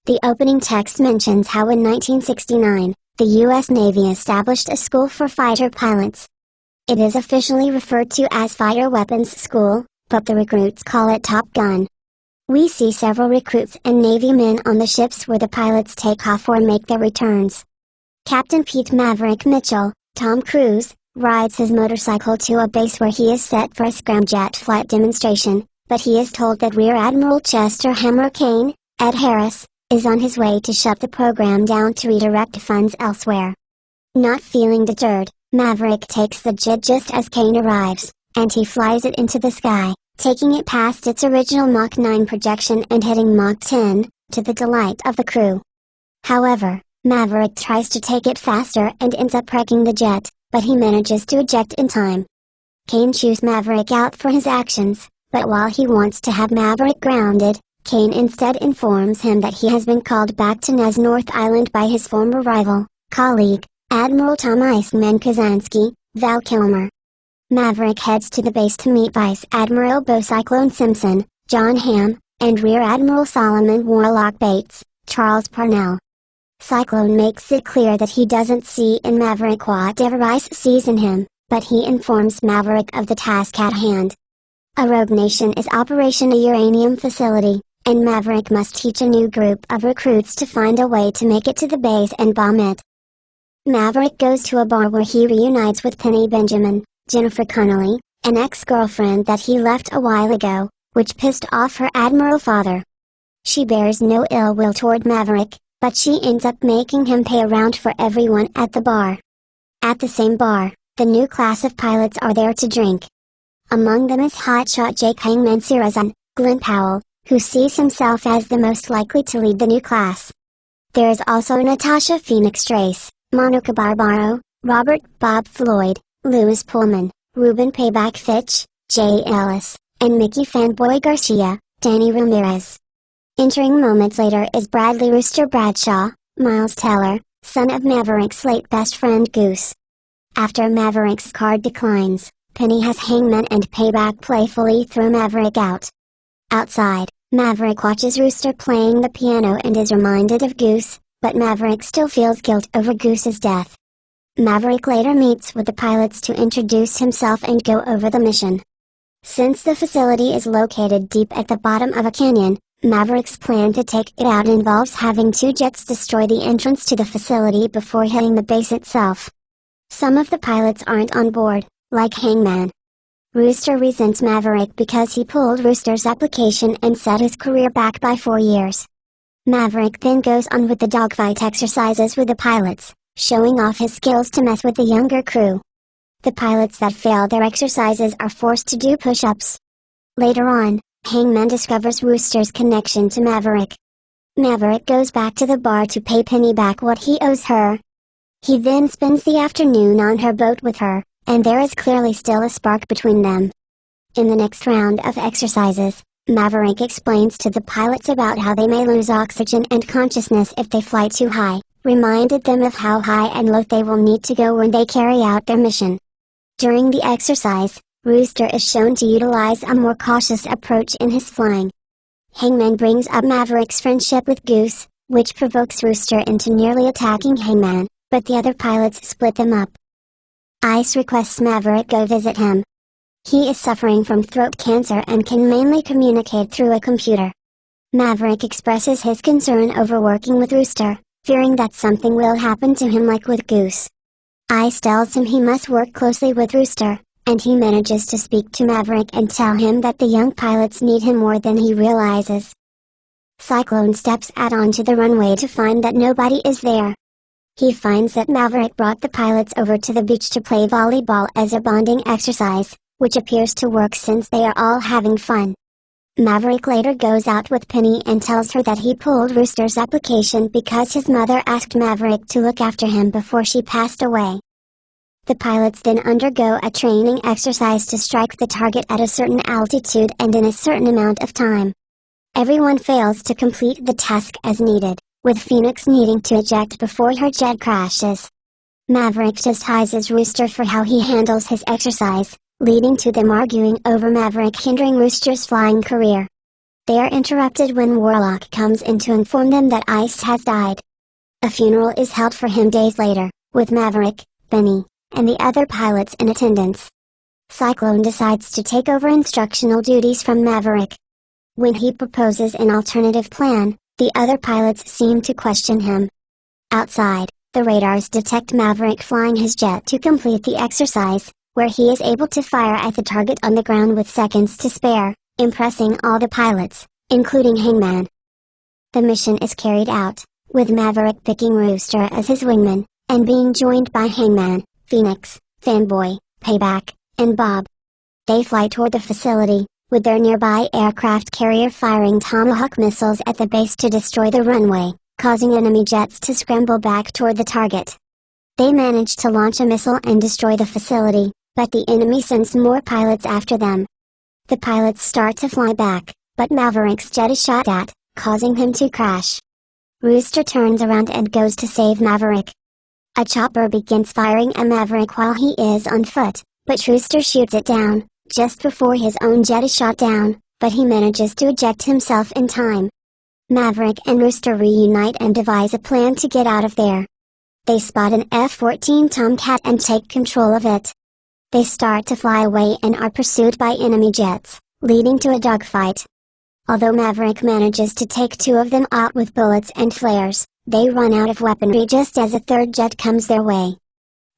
The opening text mentions how in 1969, the U.S. Navy established a school for fighter pilots. It is officially referred to as Fighter Weapons School, but the recruits call it Top Gun. We see several recruits and Navy men on the ships where the pilots take off or make their returns. Captain Pete "Maverick" Mitchell, Tom Cruise, rides his motorcycle to a base where he is set for a scramjet flight demonstration, but he is told that Rear Admiral Chester "Hammer" Kane, Ed Harris, is on his way to shut the program down to redirect funds elsewhere. Not feeling deterred, Maverick takes the jet just as Kane arrives, and he flies it into the sky, taking it past its original Mach 9 projection and hitting Mach 10, to the delight of the crew. However, Maverick tries to take it faster and ends up wrecking the jet, but he manages to eject in time. Kane chews Maverick out for his actions, but while he wants to have Maverick grounded, Kane instead informs him that he has been called back to Nez North Island by his former rival, colleague, Admiral Tom "Iceman" Kazansky, Val Kilmer. Maverick heads to the base to meet Vice Admiral Bo "Cyclone" Simpson, John Hamm, and Rear Admiral Solomon "Warlock" Bates, Charles Parnell. Cyclone makes it clear that he doesn't see in Maverick whatever Ice sees in him, but he informs Maverick of the task at hand. A rogue nation is Operation a Uranium Facility, and Maverick must teach a new group of recruits to find a way to make it to the base and bomb it. Maverick goes to a bar where he reunites with Penny Benjamin, Jennifer Connelly, an ex-girlfriend that he left a while ago, which pissed off her Admiral father. She bears no ill will toward Maverick, but she ends up making him pay around for everyone at the bar. At the same bar, the new class of pilots are there to drink. Among them is hotshot Jake "Hangman" Sirazan, Glenn Powell, who sees himself as the most likely to lead the new class. There is also Natasha Phoenix Trace, Monica Barbaro, Robert "Bob" Floyd, Louis Pullman, Ruben "Payback" Fitch, Jay Ellis, and Mickey "Fanboy" Garcia, Danny Ramirez. Entering moments later is Bradley "Rooster" Bradshaw, Miles Teller, son of Maverick's late best friend Goose. After Maverick's card declines, Penny has Hangman and Payback playfully throw Maverick out. Outside, Maverick watches Rooster playing the piano and is reminded of Goose, but Maverick still feels guilt over Goose's death. Maverick later meets with the pilots to introduce himself and go over the mission. Since the facility is located deep at the bottom of a canyon, Maverick's plan to take it out involves having two jets destroy the entrance to the facility before hitting the base itself. Some of the pilots aren't on board, like Hangman. Rooster resents Maverick because he pulled Rooster's application and set his career back by 4 years. Maverick then goes on with the dogfight exercises with the pilots, showing off his skills to mess with the younger crew. The pilots that fail their exercises are forced to do push-ups. Later on, Hangman discovers Rooster's connection to Maverick. Maverick goes back to the bar to pay Penny back what he owes her. He then spends the afternoon on her boat with her, and there is clearly still a spark between them. In the next round of exercises, Maverick explains to the pilots about how they may lose oxygen and consciousness if they fly too high, reminded them of how high and low they will need to go when they carry out their mission. During the exercise, Rooster is shown to utilize a more cautious approach in his flying. Hangman brings up Maverick's friendship with Goose, which provokes Rooster into nearly attacking Hangman, but the other pilots split them up. Ice requests Maverick go visit him. He is suffering from throat cancer and can mainly communicate through a computer. Maverick expresses his concern over working with Rooster, fearing that something will happen to him like with Goose. Ice tells him he must work closely with Rooster, and he manages to speak to Maverick and tell him that the young pilots need him more than he realizes. Cyclone steps out onto the runway to find that nobody is there. He finds that Maverick brought the pilots over to the beach to play volleyball as a bonding exercise, which appears to work since they are all having fun. Maverick later goes out with Penny and tells her that he pulled Rooster's application because his mother asked Maverick to look after him before she passed away. The pilots then undergo a training exercise to strike the target at a certain altitude and in a certain amount of time. Everyone fails to complete the task as needed, with Phoenix needing to eject before her jet crashes. Maverick chastises Rooster for how he handles his exercise, leading to them arguing over Maverick hindering Rooster's flying career. They are interrupted when Warlock comes in to inform them that Ice has died. A funeral is held for him days later, with Maverick, Benny, and the other pilots in attendance. Cyclone decides to take over instructional duties from Maverick. When he proposes an alternative plan, the other pilots seem to question him. Outside, the radars detect Maverick flying his jet to complete the exercise, where he is able to fire at the target on the ground with seconds to spare, impressing all the pilots, including Hangman. The mission is carried out, with Maverick picking Rooster as his wingman, and being joined by Hangman, Phoenix, Fanboy, Payback, and Bob. They fly toward the facility, with their nearby aircraft carrier firing Tomahawk missiles at the base to destroy the runway, causing enemy jets to scramble back toward the target. They manage to launch a missile and destroy the facility, but the enemy sends more pilots after them. The pilots start to fly back, but Maverick's jet is shot at, causing him to crash. Rooster turns around and goes to save Maverick. A chopper begins firing at Maverick while he is on foot, but Rooster shoots it down, just before his own jet is shot down, but he manages to eject himself in time. Maverick and Rooster reunite and devise a plan to get out of there. They spot an F-14 Tomcat and take control of it. They start to fly away and are pursued by enemy jets, leading to a dogfight. Although Maverick manages to take two of them out with bullets and flares, they run out of weaponry just as a third jet comes their way.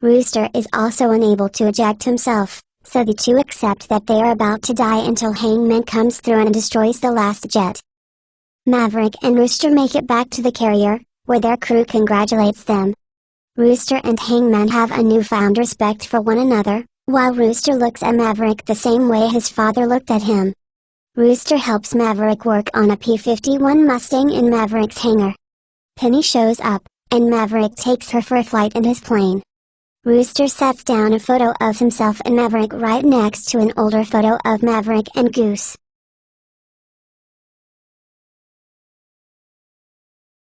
Rooster is also unable to eject himself, so the two accept that they are about to die until Hangman comes through and destroys the last jet. Maverick and Rooster make it back to the carrier, where their crew congratulates them. Rooster and Hangman have a newfound respect for one another, while Rooster looks at Maverick the same way his father looked at him. Rooster helps Maverick work on a P-51 Mustang in Maverick's hangar. Penny shows up, and Maverick takes her for a flight in his plane. Rooster sets down a photo of himself and Maverick right next to an older photo of Maverick and Goose.